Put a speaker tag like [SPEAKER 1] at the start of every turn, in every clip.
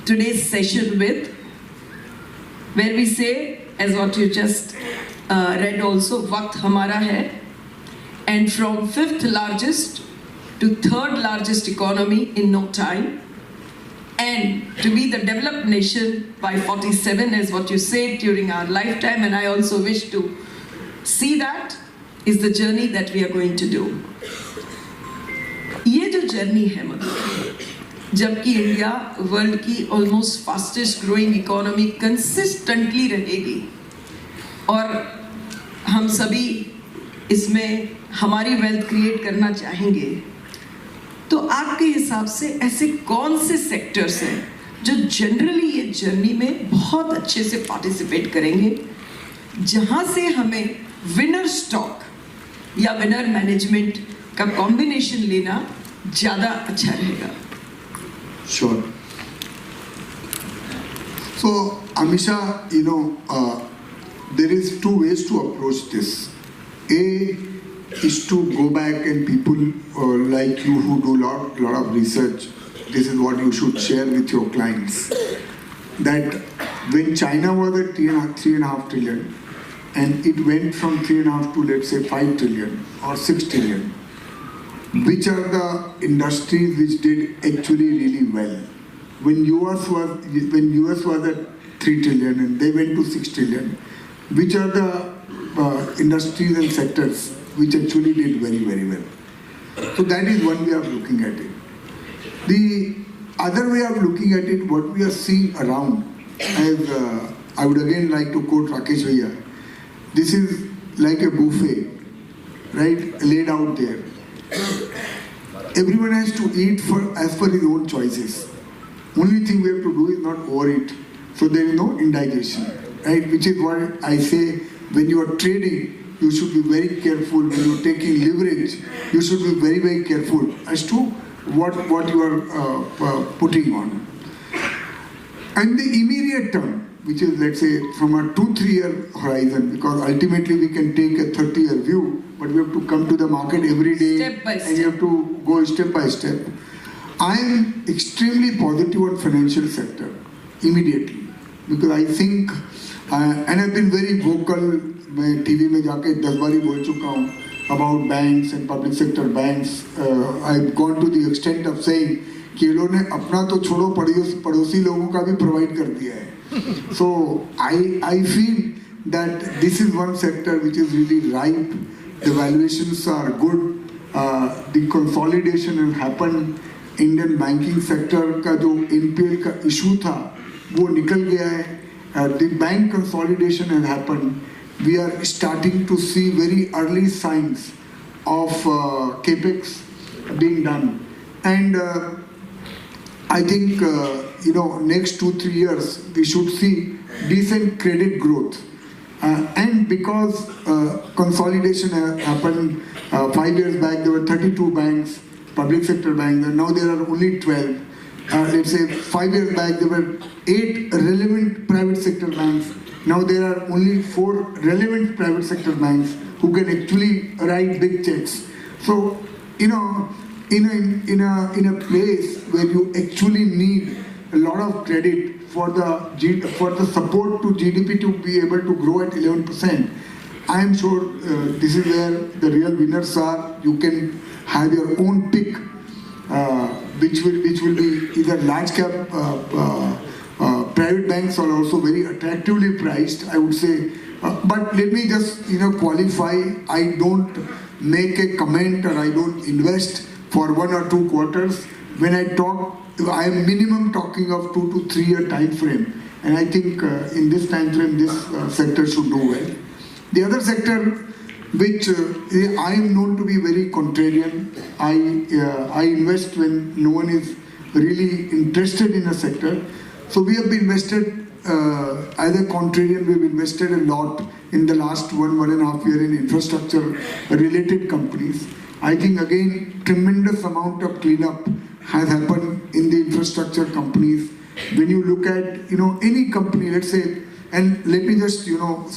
[SPEAKER 1] today's session with, where we say, as what you just read also, Waqt Hamara Hai, and from 5th largest to 3rd largest economy in no time, and to be the developed nation by 47, as what you said, during our lifetime, and I also wish to see that, is the journey that we are going to do. ये जो journey है मतलब, जबकि India world की almost fastest growing economy consistently रहेगी और हम सभी इसमें हमारी वेल्थ क्रिएट करना चाहेंगे, तो आपके हिसाब से ऐसे कौन से सेक्टर्स हैं जो जनरली ये जर्नी में बहुत अच्छे से पार्टिसिपेट करेंगे, जहां से हमें विनर स्टॉक या विनर मैनेजमेंट का कॉम्बिनेशन लेना ज़्यादा अच्छा रहेगा?
[SPEAKER 2] Sure. So, Amisha, there is two ways to approach this. A is to go back and people like you who do lot of research, this is what you should share with your clients. That when China was at 3.5 trillion and it went from 3.5 to let's say 5 trillion or 6 trillion, which are the industries which did actually really well? When US was at 3 trillion and they went to 6 trillion, which are the industries and sectors which actually did very, very well? So that is one way of looking at it. The other way of looking at it, what we are seeing around, as I would again like to quote Rakesh Bhaiya, this is like a buffet, right, laid out there. Everyone has to eat as per his own choices. Only thing we have to do is not overeat, so there is no indigestion, right? Which is what I say, when you are trading, you should be very careful. When you are taking leverage, you should be very, very careful as to what you are putting on. And the immediate term, which is let's say from a 2-3 year horizon, because ultimately we can take a 30-year view, but we have to come to the market every day
[SPEAKER 1] step by step,
[SPEAKER 2] and you have to go step by step. I am extremely positive on financial sector immediately, because I think, and I've been very vocal, मैं TV में जाके 10 बार ही बोल चुका हूँ about banks and public sector banks. I've gone to the extent of saying कि ये लोगों ने अपना तो छोड़ो पड़ोसी लोगों का भी प्रोवाइड कर दिया है. So I feel that this is one sector which is really ripe. The valuations are good. The consolidation has happened. Indian banking sector का जो NPL का issue था वो निकल गया है. The bank consolidation has happened. We are starting to see very early signs of capex being done, and I think next 2-3 years we should see decent credit growth. And because consolidation happened 5 years back, there were 32 banks, public sector banks, and now there are only 12. Let's say 5 years back there were 8 relevant private sector banks. Now there are only 4 relevant private sector banks who can actually write big checks. So in a place where you actually need a lot of credit for the support to GDP to be able to grow at 11%, I am sure this is where the real winners are. You can have your own pick, which will be either large cap. Private banks are also very attractively priced, I would say. But let me just qualify. I don't make a comment or I don't invest for 1 or 2 quarters. When I talk, I am minimum talking of 2 to 3 year time frame. And I think in this time frame, this sector should do well. The other sector, which I am known to be very contrarian. I invest when no one is really interested in a sector. So we have invested as a contrarian. We've invested a lot in the last 1.5 years in infrastructure related companies. I think again tremendous amount of cleanup has happened in the infrastructure companies. When you look at any company, let's say, and let me just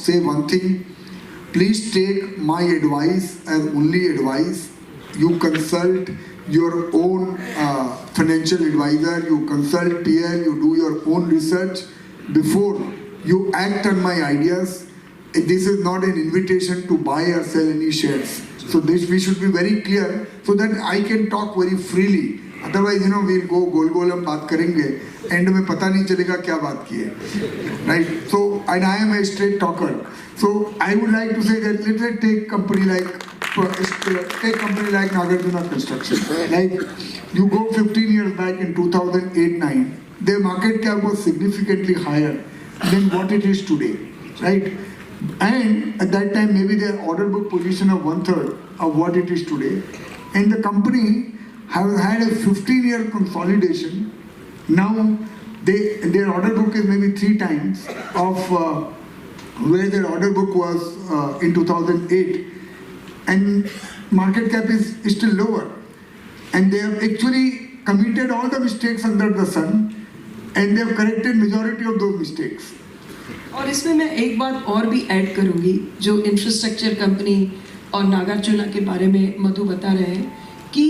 [SPEAKER 2] say one thing. Please take my advice as only advice. You consult your own financial advisor, you consult PL, you do your own research before you act on my ideas. This is not an invitation to buy or sell any shares. So this we should be very clear so that I can talk very freely. Otherwise, we'll go गोल हम बात करेंगे, end में पता नहीं चलेगा क्या बात की है, right? So, and I am a straight talker. So I would like to say that let's take company like Nagarjuna Construction. Like you go 15 years back in 2008-9, their market cap was significantly higher than what it is today, right? And at that time, maybe their order book position of 1/3 of what it is today. And the company have had a 15-year consolidation. Now, their order book is maybe 3 times of where their order book was in 2008. And market cap is still lower. And they have actually committed all the mistakes under the sun. And they have corrected majority of those mistakes.
[SPEAKER 1] और इसमें मैं एक बात और भी add करूंगी, जो infrastructure company और नागार्जुना के बारे में मधु बता रहे हैं कि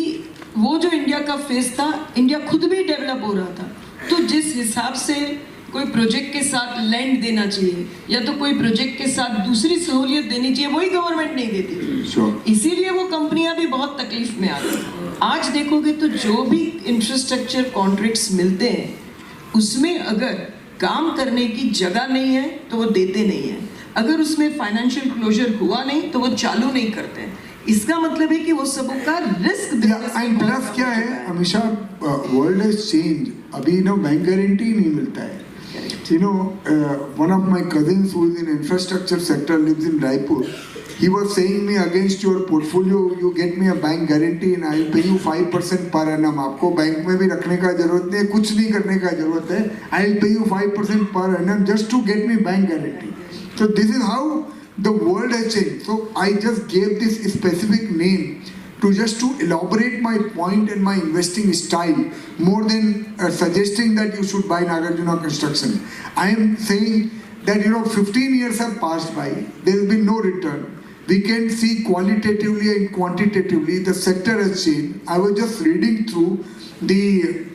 [SPEAKER 1] वो जो इंडिया का फेस था, इंडिया खुद भी डेवलप हो रहा था, तो जिस हिसाब से कोई प्रोजेक्ट के साथ लैंड देना चाहिए या तो कोई प्रोजेक्ट के साथ दूसरी सहूलियत देनी चाहिए, वही गवर्नमेंट नहीं देती। इसीलिए वो कंपनियां भी बहुत तकलीफ में आ रही। आज देखोगे तो जो भी इंफ्रास्ट्रक्चर कॉन्ट्रैक्ट्स मिलते हैं उसमें अगर काम करने की जगह नहीं है तो वो देते नहीं है, अगर उसमें फाइनेंशियल क्लोजर हुआ नहीं तो वो चालू नहीं करते। इसका मतलब है कि वो सबों का रिस्क
[SPEAKER 2] एंड प्लस क्या है हमेशा वर्ल्ड हैज चेंज, अभी बैंक गारंटी नहीं मिलता है। One of my cousins who is in infrastructure sector lives in Raipur. He was saying me against your portfolio, you get me a bank guarantee and I will pay you 5% per annum. आपको bank में भी रखने का जरूरत नहीं है, कुछ नहीं करने का जरूरत है। I will pay you 5% per annum just to get me bank guarantee. So this is how the world has changed. So I just gave this specific name just to elaborate my point and my investing style more than suggesting that you should buy Nagarjuna Construction. I am saying that 15 years have passed by, there has been no return. We can see qualitatively and quantitatively the sector has changed. I was just reading through the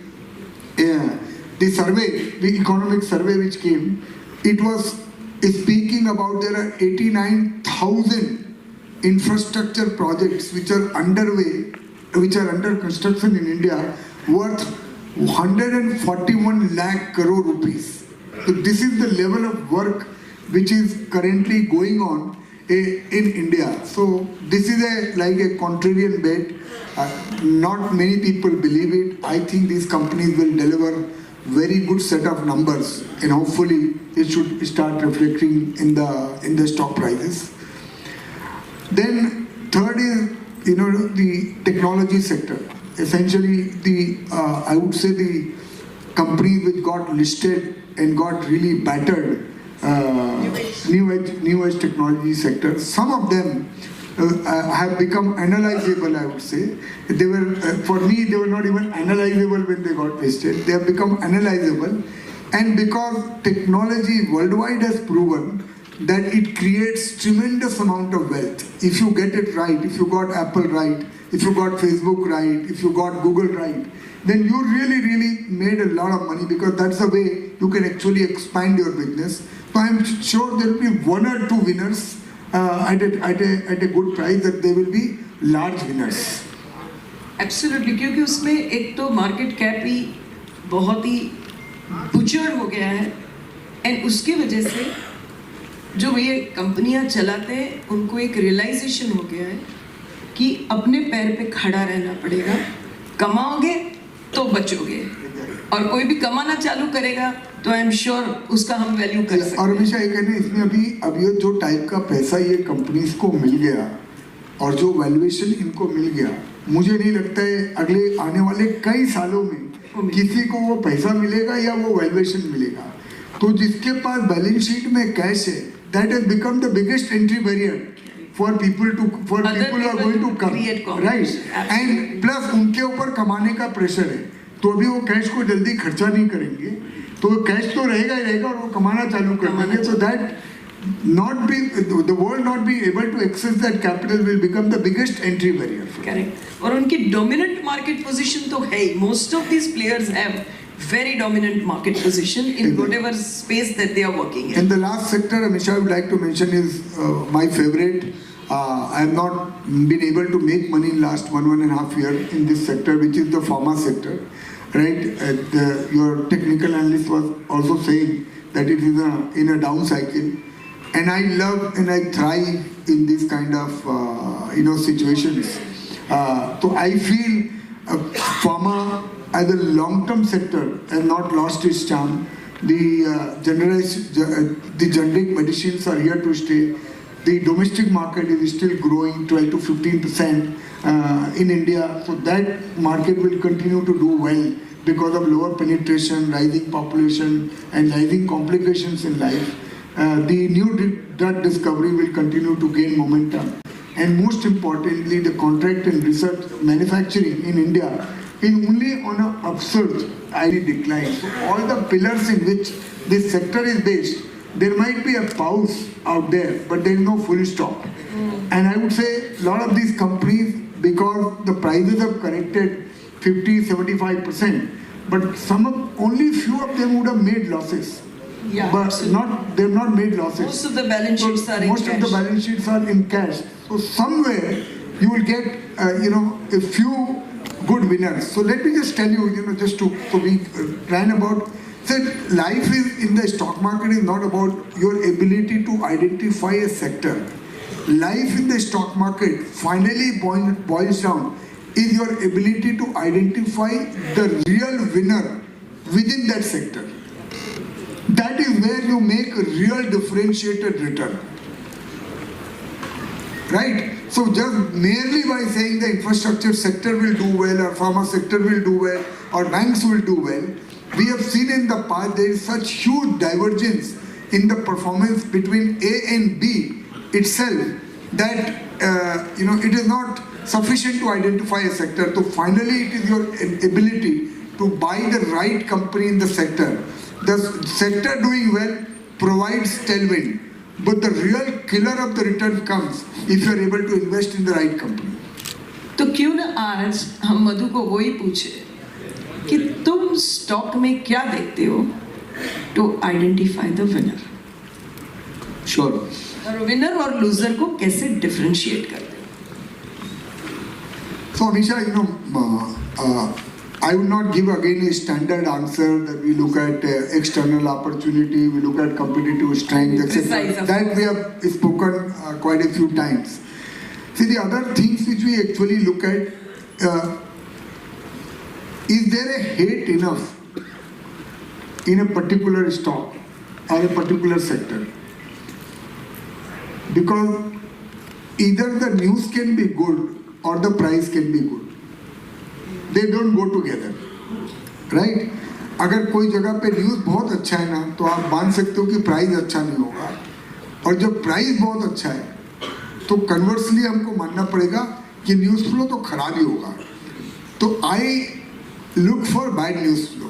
[SPEAKER 2] survey, the economic survey which came. It was speaking about there are 89,000 infrastructure projects which are underway, which are under construction in India, worth 141 lakh crore rupees. So this is the level of work which is currently going on in India. So this is like a contrarian bet. Not many people believe it. I think these companies will deliver very good set of numbers, and hopefully it should start reflecting in the stock prices. Then third is the technology sector. Essentially I would say the companies which got listed and got really battered, new age technology sector. Some of them have become analyzable, I would say. They were for me they were not even analyzable when they got listed. They have become analyzable, and because technology worldwide has proven that it creates tremendous amount of wealth. If you get it right, if you got Apple right, if you got Facebook right, if you got Google right, then you really made a lot of money, because that's the way you can actually expand your business. So I'm sure there will be 1 or 2 winners at a good price, that they will be large winners.
[SPEAKER 1] Absolutely, क्योंकि उसमें एक तो market cap ही बहुत ही butchered हो गया है, and उसकी वजह से जो ये कंपनियां चलाते हैं उनको एक रियलाइजेशन हो गया है कि अपने पैर पे खड़ा रहना पड़ेगा, कमाओगे तो बचोगे, और कोई भी कमाना चालू करेगा तो आई एम श्योर उसका हम वैल्यू कर सकते हैं।
[SPEAKER 2] और हमेशा ये कहने इसमें अभी जो टाइप का पैसा ये कंपनीज को मिल गया और जो वैल्यूएशन इनको मिल गया, मुझे नहीं लगता है अगले आने वाले कई सालों में किसी को वो पैसा मिलेगा या वो वैल्यूएशन मिलेगा। तो जिसके पास बैलेंस शीट में कैश है, that has become the biggest entry barrier for people who are going to come, right? And plus उनके ऊपर कमाने का प्रेशर है, तो अभी वो कैश को जल्दी खर्चा नहीं करेंगे, तो कैश तो रहेगा ही रहेगा और वो कमाना चालू कर देंगे। So that the world not be able to access that capital will become the biggest entry barrier.
[SPEAKER 1] Correct, और उनकी डोमिनेंट मार्केट पोजीशन तो है ही. Most of these players have very dominant market position in whatever space that they are working in.
[SPEAKER 2] And the last sector, Amisha, I would like to mention is my favorite. I have not been able to make money in last 1.5 years in this sector, which is the pharma sector, right? Your technical analyst was also saying that it is in a down cycle, and I love and I thrive in this kind of situations. So I feel pharma as a long-term sector has not lost its charm. The generic medicines are here to stay. The domestic market is still growing 12 to 15% in India. So that market will continue to do well because of lower penetration, rising population, and rising complications in life. The new drug discovery will continue to gain momentum. And most importantly, the contract and research manufacturing in India is only on an upsurge, highly decline. So all the pillars in which this sector is based, there might be a pause out there, but there is no full stop. And I would say a lot of these companies, because the prices have corrected 50-75%, but only few of them would have made losses.
[SPEAKER 1] Yeah,
[SPEAKER 2] but they have not made losses.
[SPEAKER 1] Most of the balance sheets are in
[SPEAKER 2] most
[SPEAKER 1] cash.
[SPEAKER 2] of the balance sheets are in cash. So somewhere you will get a few good winners. So let me just tell you, just to so we ran about. Said life is in the stock market is not about your ability to identify a sector. Life in the stock market finally boils down is your ability to identify the real winner within that sector. That is where you make a real differentiated return. Right? So just merely by saying the infrastructure sector will do well, or pharma sector will do well, or banks will do well, we have seen in the past there is such huge divergence in the performance between A and B itself that it is not sufficient to identify a sector. So finally it is your ability to buy the right company in the sector. The sector doing well provides tailwind. But the real killer of the return comes if you are able to invest in the right company.
[SPEAKER 1] तो क्यों ना आज हम मधु को वही पूछे कि तुम स्टॉक में क्या देखते हो to identify the winner.
[SPEAKER 2] Sure.
[SPEAKER 1] और विनर और लूजर को कैसे डिफरेंशिएट करते हो?
[SPEAKER 2] So Amisha, I would not give again a standard answer that we look at external opportunity, we look at competitive strength, etc. That we have spoken quite a few times. See, the other things which we actually look at, is there a hate enough in a particular stock or a particular sector? Because either the news can be good or the price can be good. They don't go together, right? अगर कोई जगह पे news बहुत अच्छा है ना, तो आप मान सकते हो कि प्राइस अच्छा नहीं होगा, और जब प्राइस बहुत अच्छा है तो कन्वर्सली हमको मानना पड़ेगा कि न्यूज़ फ्लो तो खराब ही होगा. तो I look for bad news flow.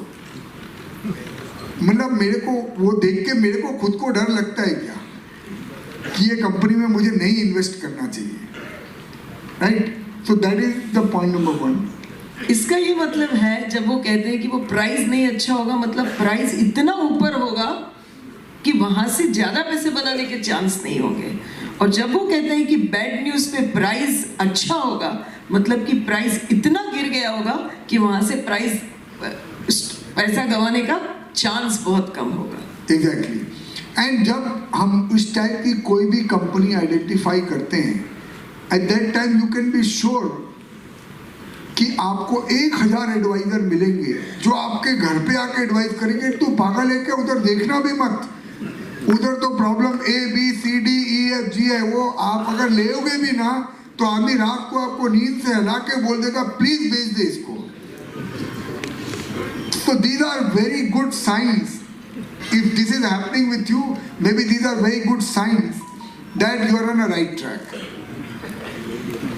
[SPEAKER 2] मतलब मेरे को वो देख के मेरे को खुद को डर लगता है क्या कि ये कंपनी में मुझे नहीं इन्वेस्ट करना चाहिए, right? So that is the point number 1.
[SPEAKER 1] इसका ये मतलब है जब वो कहते हैं कि वो प्राइस नहीं अच्छा होगा, मतलब प्राइस इतना ऊपर होगा कि वहां से ज्यादा पैसे बनाने के चांस नहीं होंगे. और जब वो कहते हैं कि बैड न्यूज पे प्राइस अच्छा होगा, मतलब कि प्राइस इतना गिर गया होगा कि वहां से प्राइस पैसा गंवाने का चांस बहुत कम होगा.
[SPEAKER 2] एग्जैक्टली. एंड जब हम इस टाइप की कोई भी कंपनी आइडेंटिफाई करते हैं, at that time you can be sure कि आपको 1000 एडवाइजर मिलेंगे जो आपके घर पे आके एडवाइस करेंगे. तू पागल है क्या, उधर देखना भी मत, उधर तो प्रॉब्लम ABCDEFG है. वो आप अगर लेओगे भी ना तो आदमी रात को आपको नींद से हिला के बोल देगा प्लीज बेच दे इसको. So these are very good signs. If this is happening with you, maybe these are very good signs that you are on a right track.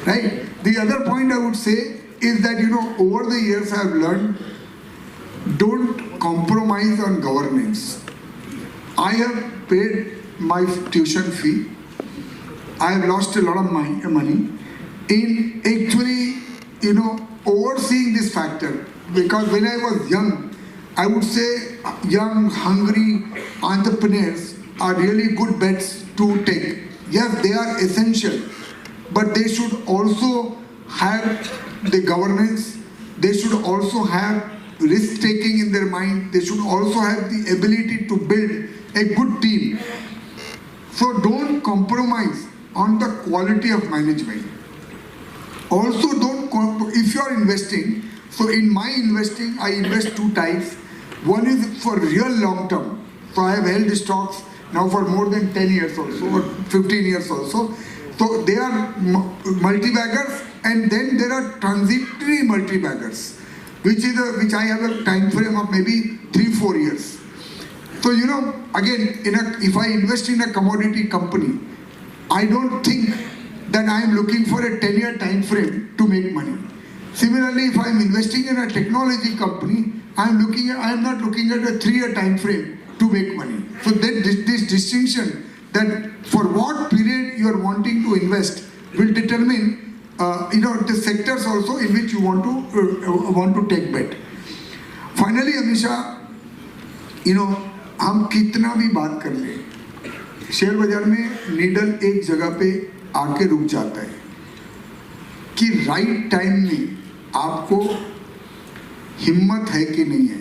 [SPEAKER 2] Right? The other point I would say is that over the years I have learned, don't compromise on governance. I have paid my tuition fee. I have lost a lot of money in actually, overseeing this factor. Because when I was young, I would say young, hungry entrepreneurs are really good bets to take. Yes, they are essential, but they should also have the governance. They should also have risk taking in their mind. They should also have the ability to build a good team. So don't compromise on the quality of management. Also if you are investing, so in my investing, I invest two types. One is for real long term. So I have held stocks now for more than 10 years also, or 15 years also. So they are multi-baggers, and then there are transitory multi-baggers, which I have a time frame of maybe 3-4 years. So again, if I invest in a commodity company, I don't think that I am looking for a 10-year time frame to make money. Similarly, if I am investing in a technology company, I am not looking at a 3-year time frame to make money. So then this distinction that for what period you are wanting to invest will determine the sectors also in which you want to take bet. Finally, Amisha, हम कितना भी बात कर ले, share बाजार में needle एक जगह पे आके रुक जाता है कि राइट टाइम में आपको हिम्मत है कि नहीं है.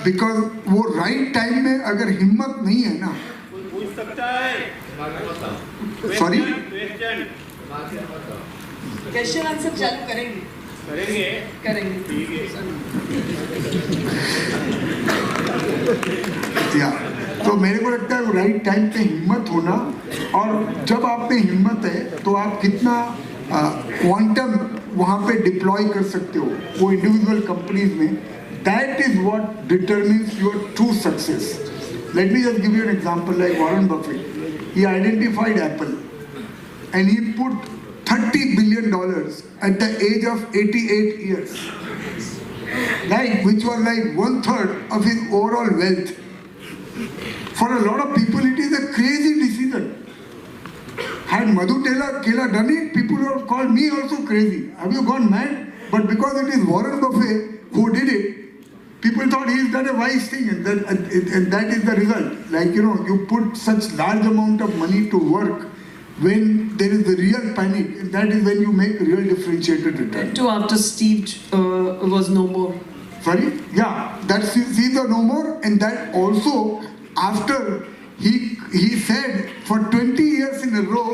[SPEAKER 2] बिकॉज वो राइट टाइम में अगर हिम्मत नहीं है ना,
[SPEAKER 3] पूछ सकता है.
[SPEAKER 2] सॉरी,
[SPEAKER 1] क्वेश्चन आंसर चालू करेंगे.
[SPEAKER 3] ठीक
[SPEAKER 2] या तो मेरे को लगता है राइट टाइम पे हिम्मत होना, और जब आप में हिम्मत है तो आप कितना क्वांटम वहाँ पे डिप्लॉय कर सकते हो वो इंडिविजुअल कंपनीज में, that is what determines your true success. Let me just give you an example. Like Warren Buffett, he identified Apple and he put $30 billion at the age of 88 years, which was like 1/3 of his overall wealth. For a lot of people, it is a crazy decision. Had Madhu Kela done it, people would have called me also crazy. Have you gone mad? But because it is Warren Buffett who did it, people thought he's done a wise thing, and that is the result. Like, you put such large amount of money to work when there is a real panic, and that is when you make real differentiated return.
[SPEAKER 1] Too, after Steve was no more.
[SPEAKER 2] Sorry? Yeah, that's Steve was no more, and that also after he said for 20 years in a row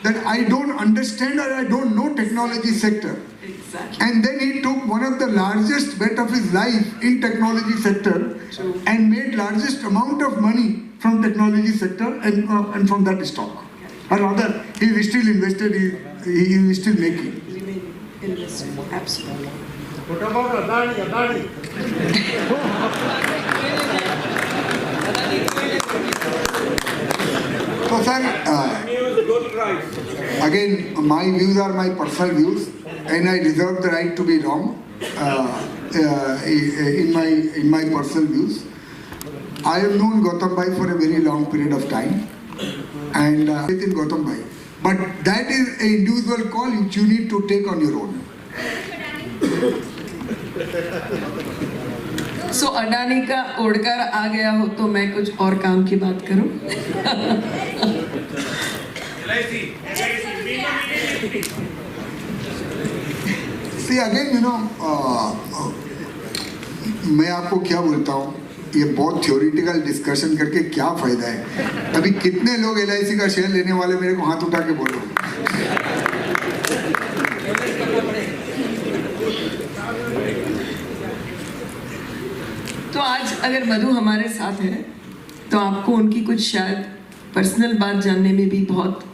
[SPEAKER 2] that I don't understand or I don't know technology sector.
[SPEAKER 1] Exactly.
[SPEAKER 2] And then he took one of the largest bet of his life in technology sector.
[SPEAKER 1] True.
[SPEAKER 2] And made largest amount of money from technology sector and from that stock. Or rather, he is still invested, he is still making.
[SPEAKER 1] Remain invested. Absolutely.
[SPEAKER 3] What about Adani?
[SPEAKER 2] So sir, again, my views are my personal views, and I reserve the right to be wrong in my personal views. I have known Gautam Bhai for a very long period of time, and in Gautam Bhai, but that is an individual call which you need to take on your own.
[SPEAKER 1] So Adani का ओढ़कर आ गया हो तो मैं कुछ और काम की बात करूं.
[SPEAKER 2] See again, मैं आपको क्या बोलता हूँ, ये बहुत थ्योरेटिकल डिस्कशन करके क्या फायदा है. अभी कितने लोग LIC का शेयर लेने वाले, मेरे को हाथ उठा के बोलो.
[SPEAKER 1] तो आज अगर मधु हमारे साथ है तो आपको उनकी कुछ शायद पर्सनल बात जानने में भी बहुत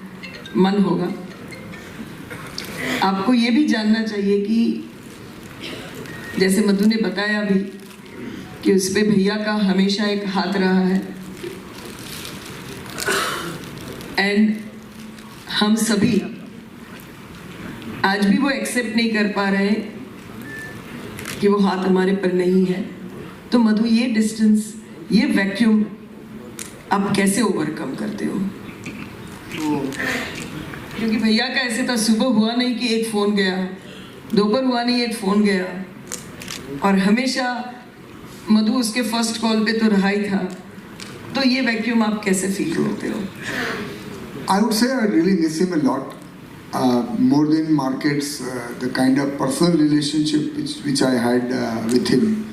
[SPEAKER 1] मन होगा. आपको ये भी जानना चाहिए कि जैसे मधु ने बताया भी कि उस पे भैया का हमेशा एक हाथ रहा है, एंड हम सभी आज भी वो एक्सेप्ट नहीं कर पा रहे हैं कि वो हाथ हमारे पर नहीं है. तो मधु, ये डिस्टेंस, ये वैक्यूम आप कैसे ओवरकम करते हो? क्योंकि भैया का ऐसे था, सुबह हुआ नहीं कि एक फ़ोन गया, दोपहर हुआ नहीं एक फ़ोन गया, और हमेशा मधु उसके फर्स्ट कॉल पे तो रहा ही था। तो ये वैक्यूम आप कैसे फील करते हो?
[SPEAKER 2] I would say I really miss him a lot. More than markets, the kind of personal relationship which I had with him.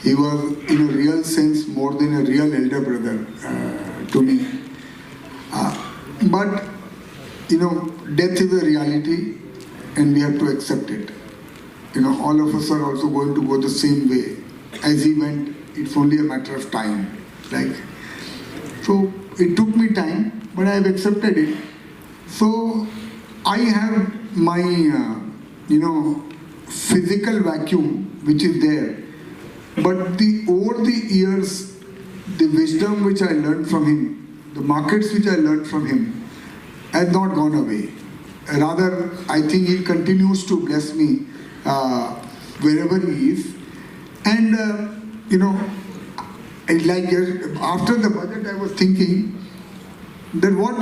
[SPEAKER 2] He was, in a real sense, more than a real elder brother to me. But, death is a reality and we have to accept it. All of us are also going to go the same way. As he went, it's only a matter of time. So it took me time, but I have accepted it. So I have my, physical vacuum which is there. But over the years, the wisdom which I learned from him, the markets which I learned from him, has not gone away. Rather, I think he continues to bless me wherever he is. And, after the budget, I was thinking that what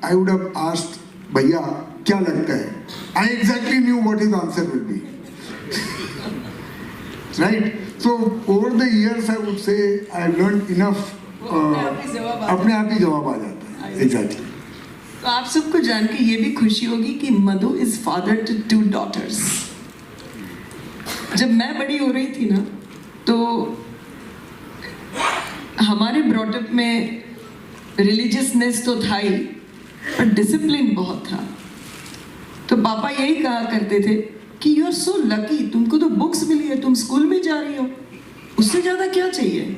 [SPEAKER 2] I would have asked, Bhaiya, kya lagta hai? I exactly knew what his answer will be. Right? So, over the years, I would say, I have learned enough. अपने आप ही जवाब आ जाता है. Exactly.
[SPEAKER 1] तो आप सबको जान के ये भी खुशी होगी कि मधु इज फादर टू 2 daughters. जब मैं बड़ी हो रही थी ना, तो हमारे ब्रॉटअप में रिलीजियसनेस तो था ही, पर डिसिप्लिन बहुत था. तो पापा यही कहा करते थे कि यू आर सो लकी, तुमको तो बुक्स मिली है, तुम स्कूल में जा रही हो, उससे ज़्यादा क्या चाहिए.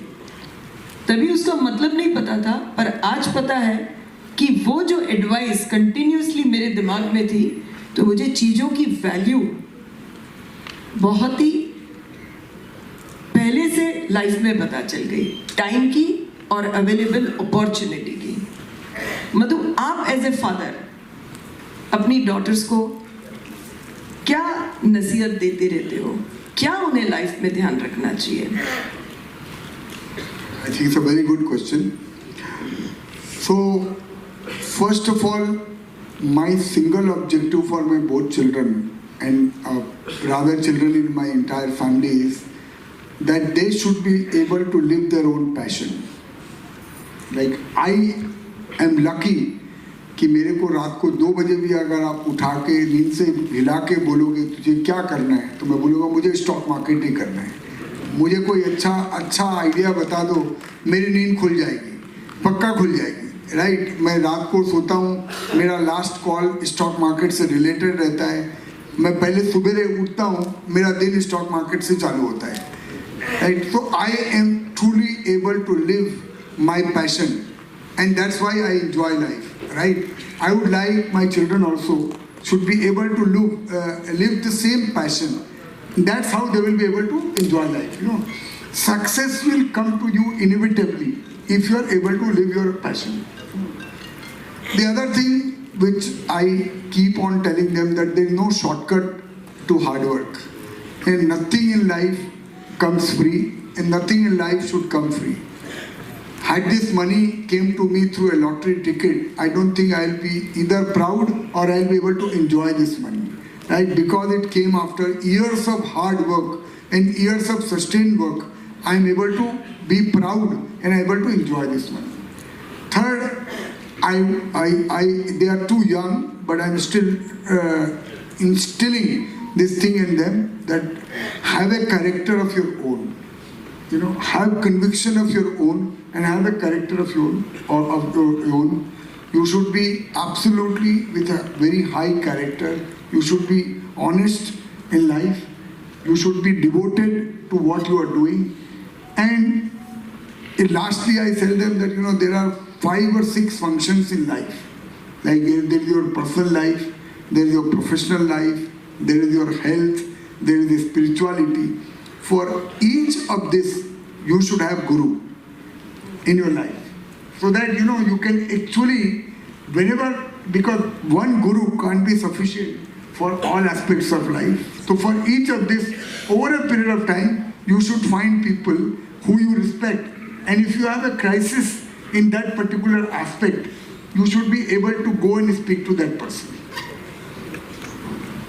[SPEAKER 1] तभी उसका मतलब नहीं पता था, पर आज पता है कि वो जो एडवाइस कंटिन्यूसली मेरे दिमाग में थी, तो मुझे चीज़ों की वैल्यू बहुत ही पहले से लाइफ में पता चल गई, टाइम की और अवेलेबल अपॉर्चुनिटी की. मधु, आप एज ए फादर अपनी डॉटर्स को क्या नसीहत देते रहते हो? क्या उन्हें लाइफ में ध्यान रखना चाहिए?
[SPEAKER 2] I think it's a very good question. So, first of all, my single objective for my both children and rather children in my entire family is that they should be able to live their own passion. Like I am lucky कि मेरे को रात को 2 बजे भी अगर आप उठा के नींद से हिला के बोलोगे तुझे क्या करना है, तो मैं बोलूँगा मुझे स्टॉक मार्केट ही करना है. मुझे कोई अच्छा आइडिया बता दो, मेरी नींद खुल जाएगी, पक्का खुल जाएगी. राइट? मैं रात को सोता हूँ, मेरा लास्ट कॉल स्टॉक मार्केट से रिलेटेड रहता है. मैं पहले सुबह उठता हूँ, मेरा दिन स्टॉक मार्केट से चालू होता है. Right? So I am truly able to live my passion and that's why I enjoy life. Right? I would like my children also should be able to live the same passion. That's how they will be able to enjoy life. Success will come to you inevitably if you are able to live your passion. The other thing which I keep on telling them that there is no shortcut to hard work, and nothing in life comes free, and nothing in life should come free. Had this money came to me through a lottery ticket, I don't think I'll be either proud or I'll be able to enjoy this money, right? Because it came after years of hard work and years of sustained work. I'm able to be proud and able to enjoy this money. Third, they are too young, but I'm still instilling this thing in them that have a character of your own. Have conviction of your own and have a character of your own. You should be absolutely with a very high character. You should be honest in life. You should be devoted to what you are doing. And lastly, I tell them that there are 5 or 6 functions in life. Like there is your personal life, there is your professional life, there is your health, there is the spirituality. For each of this, you should have guru in your life, so that you can actually because one guru can't be sufficient for all aspects of life. So for each of this, over a period of time, you should find people who you respect. And if you have a crisis in that particular aspect, you should be able to go and speak to that person.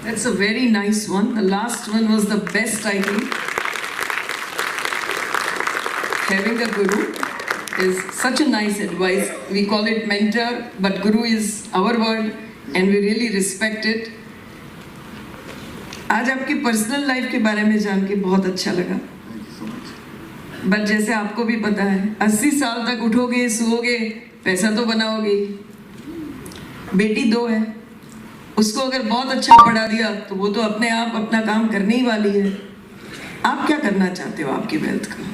[SPEAKER 1] That's a very nice one. The last one was the best, I think. Having a guru is such a nice advice. We call it mentor, but guru is our word and we really respect it. आज आपकी personal life के बारे में जान के बहुत अच्छा लगा. बट जैसे आपको भी पता है 80 साल तक उठोगे सोओगे पैसा तो बनाओगे. बेटी 2 है, उसको अगर बहुत अच्छा पढ़ा दिया तो वो तो अपने आप अपना काम करने ही वाली है. आप क्या करना चाहते हो आपकी वेल्थ का?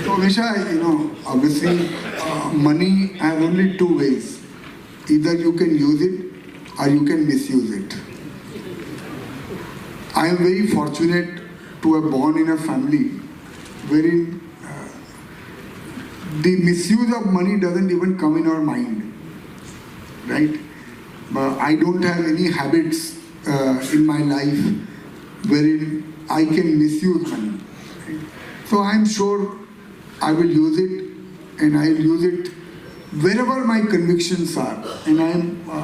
[SPEAKER 2] So Nisha, obviously money has only 2 ways. Either you can use it or you can misuse it. I am very fortunate to have born in a family wherein the misuse of money doesn't even come in our mind, right? But I don't have any habits in my life wherein I can misuse money. Right? So I'm sure I will use it, and I'll use it wherever my convictions are. And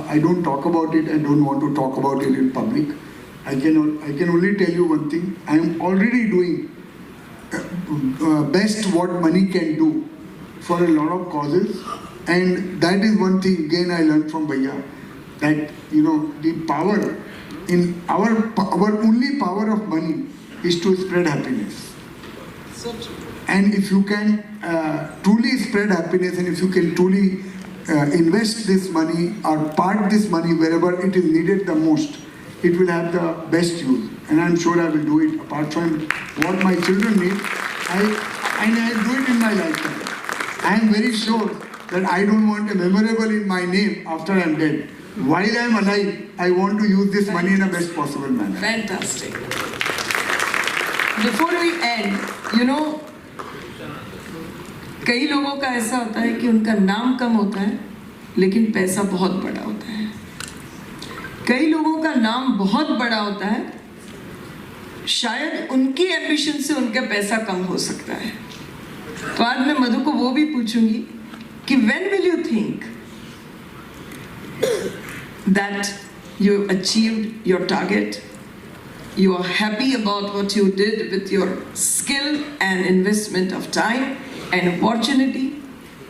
[SPEAKER 2] I don't talk about it. I don't want to talk about it in public. I can only tell you one thing. I am already doing best what money can do for a lot of causes, and that is one thing again I learned from Bhaiya, that the power in our only power of money is to spread happiness.
[SPEAKER 1] So true.
[SPEAKER 2] And if you can truly spread happiness, and if you can truly invest this money or part this money wherever it is needed the most, it will have the best use. And I'm sure I will do it. Apart from what my children need, I'll do it in my lifetime. I am very sure that I don't want a memorable in my name after I'm dead. While I'm alive, I want to use this money in the best possible manner.
[SPEAKER 1] Fantastic. Before we end, कई लोगों का ऐसा होता है कि उनका नाम कम होता है लेकिन पैसा बहुत बड़ा होता है. कई लोगों का नाम बहुत बड़ा होता है, शायद उनकी एम्बिशन से उनका पैसा कम हो सकता है. तो आज मैं मधु को वो भी पूछूंगी कि when will you think that you achieved your target, you are happy about what you did with your skill and investment of time and opportunity?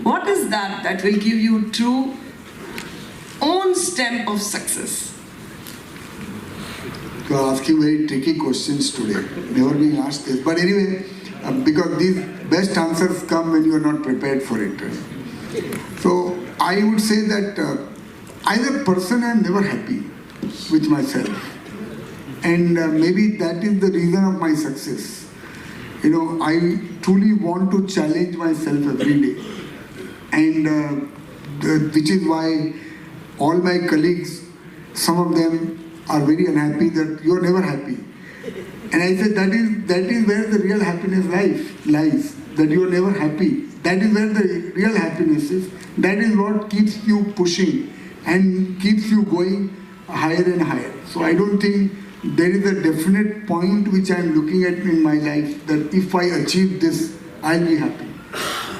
[SPEAKER 1] What is that will give you true own stamp of success?
[SPEAKER 2] You are asking very tricky questions today. Never been asked this. But anyway, because these best answers come when you are not prepared for it. So I would say that as a person I am never happy with myself. And maybe that is the reason of my success. I truly want to challenge myself every day. And which is why all my colleagues, some of them are very unhappy that you're never happy. And I said that is where the real happiness lies, that you're never happy. That is where the real happiness is. That is what keeps you pushing and keeps you going higher and higher. So I don't think there is a definite point which I am looking at in my life that if I achieve this, I'll be happy.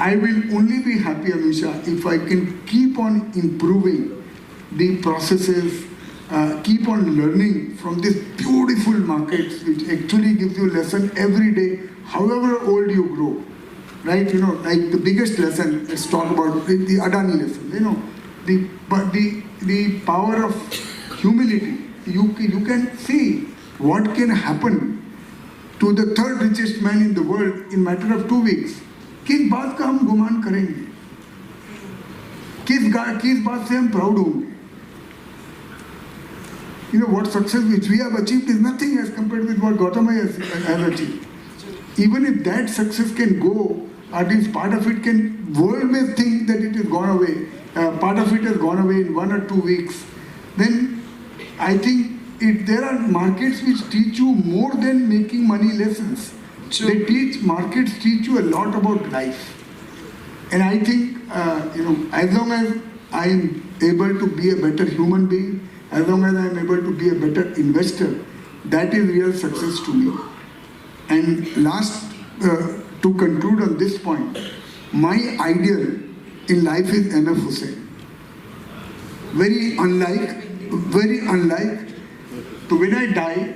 [SPEAKER 2] I will only be happy, Amisha, if I can keep on improving the processes, keep on learning from these beautiful markets which actually gives you lesson every day, however old you grow. Right? Like the biggest lesson, let's talk about the Adani lesson. The power of humility. You can see what can happen to the third richest man in the world in matter of 2 weeks. किस बात का हम गुमान करेंगे? किस बात से हम proud होंगे? What success which we have achieved is nothing as compared with what Gautam has achieved. Even if that success can go, at least part of it can, world may think that it has gone away, part of it has gone away in 1 or 2 weeks, then I think there are markets which teach you more than making money lessons. True. Markets teach you a lot about life. And I think, as long as I am able to be a better human being, as long as I am able to be a better investor, that is real success to me. And last, to conclude on this point, my ideal in life is M.F. Hussain. Very unlike. So when I die,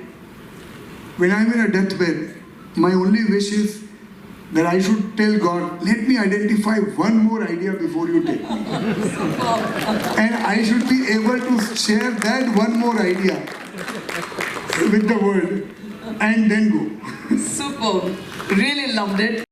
[SPEAKER 2] when I'm in a deathbed, my only wish is that I should tell God, let me identify one more idea before you take me. And I should be able to share that one more idea with the world and then go.
[SPEAKER 1] Superb. Really loved it.